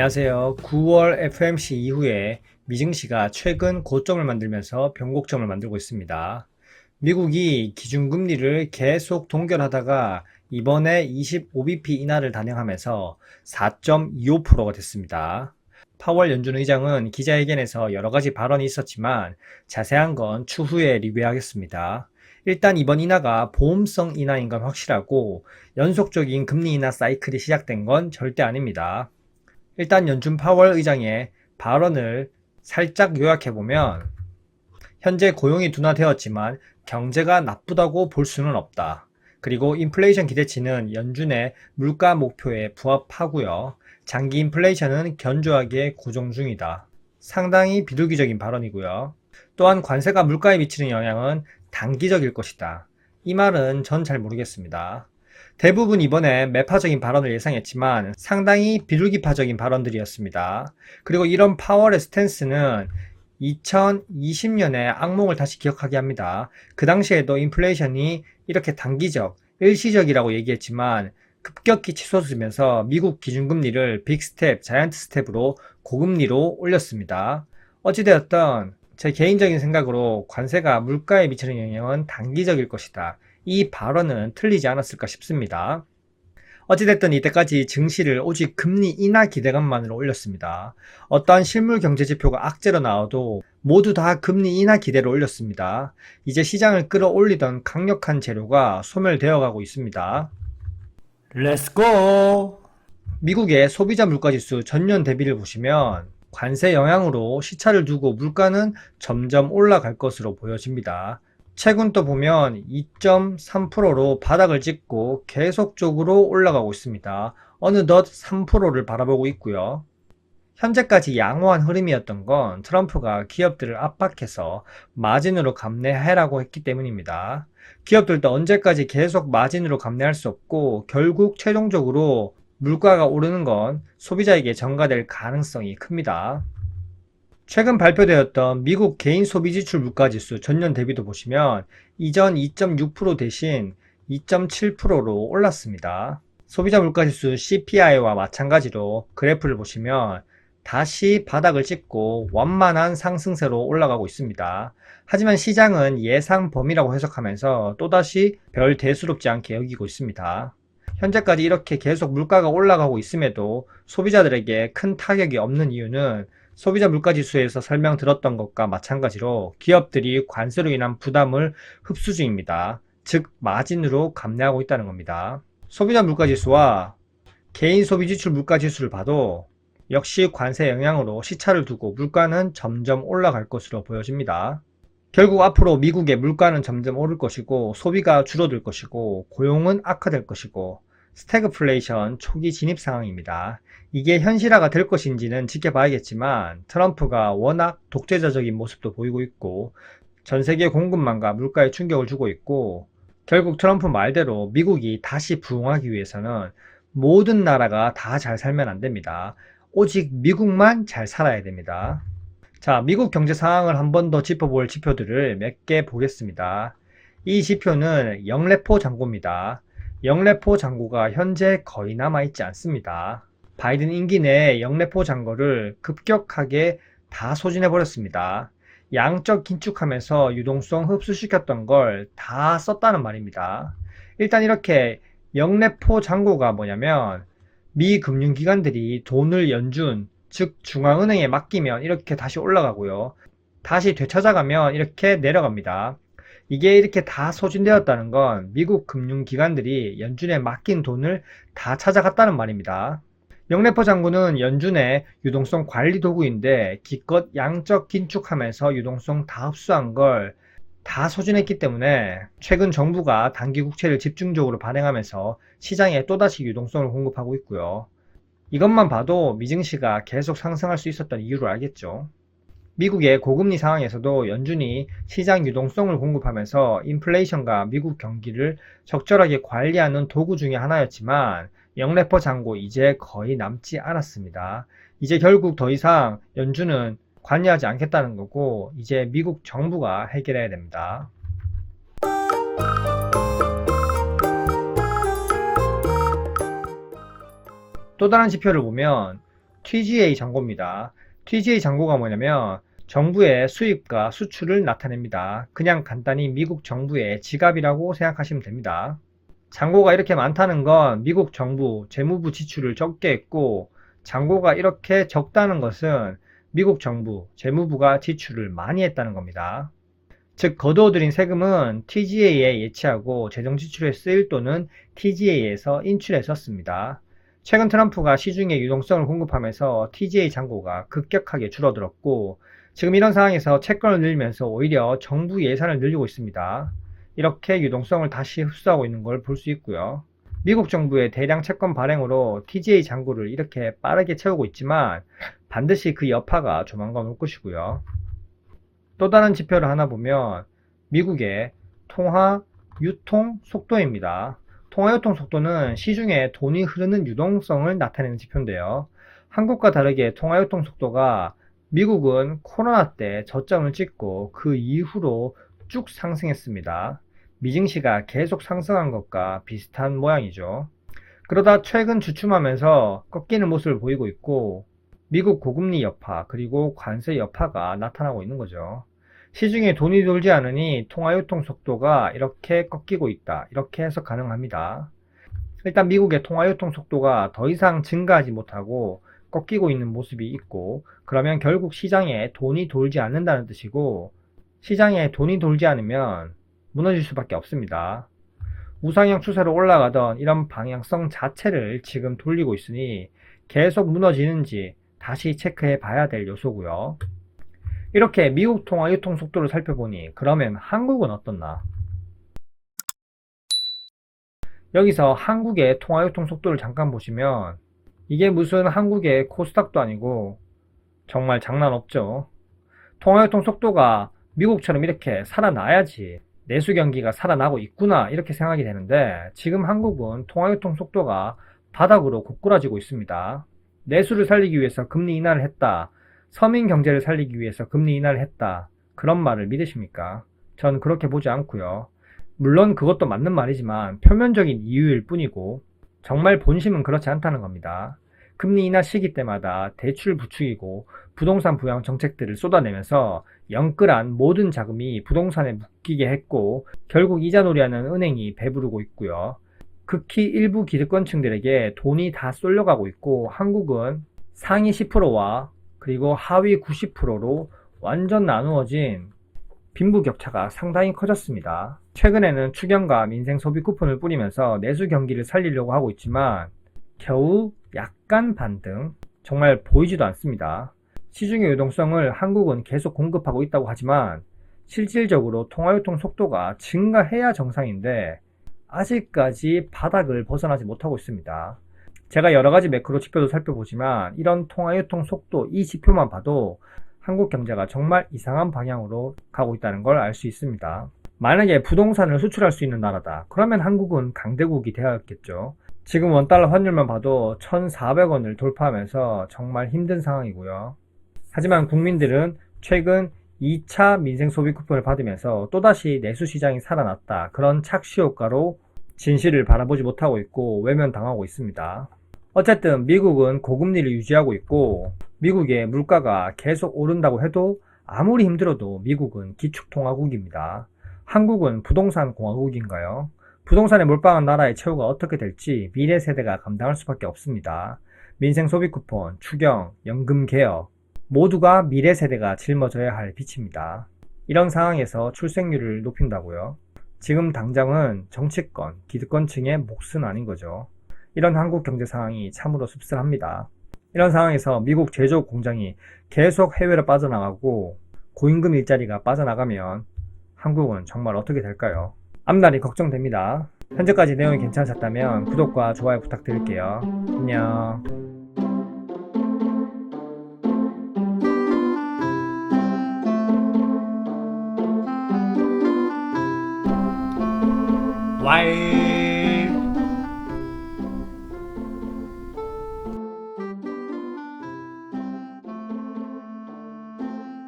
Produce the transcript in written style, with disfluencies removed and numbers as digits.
안녕하세요. 9월 FOMC 이후에 미증시가 최근 고점을 만들면서 변곡점을 만들고 있습니다. 미국이 기준금리를 계속 동결하다가 이번에 25bp 인하를 단행하면서 4.25%가 됐습니다. 파월 연준 의장은 기자회견에서 여러 가지 발언이 있었지만 자세한 건 추후에 리뷰하겠습니다. 일단 이번 인하가 보험성 인하인 건 확실하고 연속적인 금리 인하 사이클이 시작된 건 절대 아닙니다. 일단 연준 파월 의장의 발언을 살짝 요약해보면 현재 고용이 둔화되었지만 경제가 나쁘다고 볼 수는 없다. 그리고 인플레이션 기대치는 연준의 물가 목표에 부합하고요. 장기 인플레이션은 견조하게 고정 중이다. 상당히 비둘기적인 발언이고요. 또한 관세가 물가에 미치는 영향은 단기적일 것이다. 이 말은 전 잘 모르겠습니다. 대부분 이번에 매파적인 발언을 예상했지만 상당히 비둘기파적인 발언들이었습니다. 그리고 이런 파월의 스탠스는 2020년의 악몽을 다시 기억하게 합니다. 그 당시에도 인플레이션이 이렇게 단기적, 일시적이라고 얘기했지만 급격히 치솟으면서 미국 기준금리를 빅스텝, 자이언트 스텝으로 고금리로 올렸습니다. 어찌되었든 제 개인적인 생각으로 관세가 물가에 미치는 영향은 단기적일 것이다. 이 발언은 틀리지 않았을까 싶습니다. 어찌됐든 이때까지 증시를 오직 금리 인하 기대감만으로 올렸습니다. 어떠한 실물 경제 지표가 악재로 나와도 모두 다 금리 인하 기대를 올렸습니다. 이제 시장을 끌어올리던 강력한 재료가 소멸되어 가고 있습니다. 렛츠고! 미국의 소비자 물가지수 전년 대비를 보시면 관세 영향으로 시차를 두고 물가는 점점 올라갈 것으로 보여집니다. 최근 또 보면 2.3%로 바닥을 찍고 계속적으로 올라가고 있습니다. 어느덧 3%를 바라보고 있고요. 현재까지 양호한 흐름이었던 건 트럼프가 기업들을 압박해서 마진으로 감내해라고 했기 때문입니다. 기업들도 언제까지 계속 마진으로 감내할 수 없고 결국 최종적으로 물가가 오르는 건 소비자에게 전가될 가능성이 큽니다. 최근 발표되었던 미국 개인 소비지출 물가지수 전년 대비도 보시면 이전 2.6% 대신 2.7%로 올랐습니다. 소비자 물가지수 CPI와 마찬가지로 그래프를 보시면 다시 바닥을 찍고 완만한 상승세로 올라가고 있습니다. 하지만 시장은 예상 범위라고 해석하면서 또다시 별 대수롭지 않게 여기고 있습니다. 현재까지 이렇게 계속 물가가 올라가고 있음에도 소비자들에게 큰 타격이 없는 이유는 소비자 물가지수에서 설명드렸던 것과 마찬가지로 기업들이 관세로 인한 부담을 흡수 중입니다. 즉 마진으로 감내하고 있다는 겁니다. 소비자 물가지수와 개인 소비지출 물가지수를 봐도 역시 관세 영향으로 시차를 두고 물가는 점점 올라갈 것으로 보여집니다. 결국 앞으로 미국의 물가는 점점 오를 것이고 소비가 줄어들 것이고 고용은 악화될 것이고 스태그플레이션 초기 진입 상황입니다. 이게 현실화가 될 것인지는 지켜봐야겠지만 트럼프가 워낙 독재자적인 모습도 보이고 있고 전 세계 공급망과 물가에 충격을 주고 있고 결국 트럼프 말대로 미국이 다시 부흥하기 위해서는 모든 나라가 다 잘 살면 안 됩니다. 오직 미국만 잘 살아야 됩니다. 자, 미국 경제 상황을 한 번 더 짚어볼 지표들을 몇 개 보겠습니다. 이 지표는 영래포 잔고입니다. 영래포 잔고가 현재 거의 남아있지 않습니다. 바이든 임기 내에 영래포 잔고를 급격하게 다 소진해버렸습니다. 양적 긴축하면서 유동성 흡수시켰던 걸 다 썼다는 말입니다. 일단 이렇게 영래포 잔고가 뭐냐면 미 금융기관들이 돈을 연준, 즉 중앙은행에 맡기면 이렇게 다시 올라가고요. 다시 되찾아가면 이렇게 내려갑니다. 이게 이렇게 다 소진되었다는 건 미국 금융기관들이 연준에 맡긴 돈을 다 찾아갔다는 말입니다. 영래포 잔고는 연준의 유동성 관리 도구인데 기껏 양적 긴축하면서 유동성 다 흡수한 걸 다 소진했기 때문에 최근 정부가 단기 국채를 집중적으로 발행하면서 시장에 또다시 유동성을 공급하고 있고요. 이것만 봐도 미증시가 계속 상승할 수 있었던 이유를 알겠죠. 미국의 고금리 상황에서도 연준이 시장 유동성을 공급하면서 인플레이션과 미국 경기를 적절하게 관리하는 도구 중에 하나였지만 영래포 잔고 이제 거의 남지 않았습니다. 이제 결국 더 이상 연준은 관여하지 않겠다는 거고 이제 미국 정부가 해결해야 됩니다. 또 다른 지표를 보면 TGA 잔고입니다. TGA 잔고가 뭐냐면 정부의 수입과 수출을 나타냅니다. 그냥 간단히 미국 정부의 지갑이라고 생각하시면 됩니다. 잔고가 이렇게 많다는 건 미국 정부 재무부 지출을 적게 했고, 잔고가 이렇게 적다는 것은 미국 정부 재무부가 지출을 많이 했다는 겁니다. 즉 거두어들인 세금은 TGA에 예치하고 재정 지출에 쓰일 돈은 TGA에서 인출해 썼습니다. 최근 트럼프가 시중에 유동성을 공급하면서 TGA 잔고가 급격하게 줄어들었고, 지금 이런 상황에서 채권을 늘리면서 오히려 정부 예산을 늘리고 있습니다. 이렇게 유동성을 다시 흡수하고 있는 걸 볼 수 있고요. 미국 정부의 대량 채권 발행으로 TGA 잔고를 이렇게 빠르게 채우고 있지만 반드시 그 여파가 조만간 올 것이고요. 또 다른 지표를 하나 보면 미국의 통화 유통 속도입니다. 통화 유통 속도는 시중에 돈이 흐르는 유동성을 나타내는 지표인데요. 한국과 다르게 통화 유통 속도가 미국은 코로나 때 저점을 찍고 그 이후로 쭉 상승했습니다. 미증시가 계속 상승한 것과 비슷한 모양이죠. 그러다 최근 주춤하면서 꺾이는 모습을 보이고 있고, 미국 고금리 여파 그리고 관세 여파가 나타나고 있는 거죠. 시중에 돈이 돌지 않으니 통화유통 속도가 이렇게 꺾이고 있다, 이렇게 해석 가능합니다. 일단 미국의 통화유통 속도가 더 이상 증가하지 못하고 꺾이고 있는 모습이 있고, 그러면 결국 시장에 돈이 돌지 않는다는 뜻이고, 시장에 돈이 돌지 않으면 무너질 수밖에 없습니다. 우상향 추세로 올라가던 이런 방향성 자체를 지금 돌리고 있으니 계속 무너지는지 다시 체크해 봐야 될 요소고요. 이렇게 미국 통화 유통 속도를 살펴보니 그러면 한국은 어떻나? 여기서 한국의 통화 유통 속도를 잠깐 보시면 이게 무슨 한국의 코스닥도 아니고 정말 장난 없죠. 통화 유통 속도가 미국처럼 이렇게 살아나야지 내수 경기가 살아나고 있구나 이렇게 생각이 되는데, 지금 한국은 통화 유통 속도가 바닥으로 고꾸라지고 있습니다. 내수를 살리기 위해서 금리 인하를 했다, 서민 경제를 살리기 위해서 금리 인하를 했다, 그런 말을 믿으십니까? 전 그렇게 보지 않고요. 물론 그것도 맞는 말이지만 표면적인 이유일 뿐이고 정말 본심은 그렇지 않다는 겁니다. 금리 인하 시기 때마다 대출 부추기고 부동산 부양 정책들을 쏟아내면서 영끌한 모든 자금이 부동산에 묶이게 했고, 결국 이자놀이하는 은행이 배부르고 있고요. 극히 일부 기득권층들에게 돈이 다 쏠려가고 있고, 한국은 상위 10%와 그리고 하위 90%로 완전 나누어진 빈부격차가 상당히 커졌습니다. 최근에는 추경과 민생 소비 쿠폰을 뿌리면서 내수 경기를 살리려고 하고 있지만 겨우 약간 반등, 정말 보이지도 않습니다. 시중의 유동성을 한국은 계속 공급하고 있다고 하지만 실질적으로 통화유통 속도가 증가해야 정상인데 아직까지 바닥을 벗어나지 못하고 있습니다. 제가 여러가지 매크로 지표도 살펴보지만 이런 통화유통 속도 이 지표만 봐도 한국 경제가 정말 이상한 방향으로 가고 있다는 걸 알 수 있습니다. 만약에 부동산을 수출할 수 있는 나라다, 그러면 한국은 강대국이 되었겠죠. 지금 원달러 환율만 봐도 1,400원을 돌파하면서 정말 힘든 상황이고요. 하지만 국민들은 최근 2차 민생 소비 쿠폰을 받으면서 또다시 내수 시장이 살아났다, 그런 착시 효과로 진실을 바라보지 못하고 있고 외면당하고 있습니다. 어쨌든 미국은 고금리를 유지하고 있고 미국의 물가가 계속 오른다고 해도 아무리 힘들어도 미국은 기축통화국입니다. 한국은 부동산 공화국인가요? 부동산에 몰빵한 나라의 최후가 어떻게 될지 미래 세대가 감당할 수밖에 없습니다. 민생 소비 쿠폰, 추경, 연금 개혁 모두가 미래 세대가 짊어져야 할 빚입니다. 이런 상황에서 출생률을 높인다고요? 지금 당장은 정치권, 기득권층의 몫은 아닌 거죠. 이런 한국 경제 상황이 참으로 씁쓸합니다. 이런 상황에서 미국 제조업 공장이 계속 해외로 빠져나가고 고임금 일자리가 빠져나가면 한국은 정말 어떻게 될까요? 앞날이 걱정됩니다. 현재까지 내용이 괜찮으셨다면 구독과 좋아요 부탁드릴게요. 안녕. 와이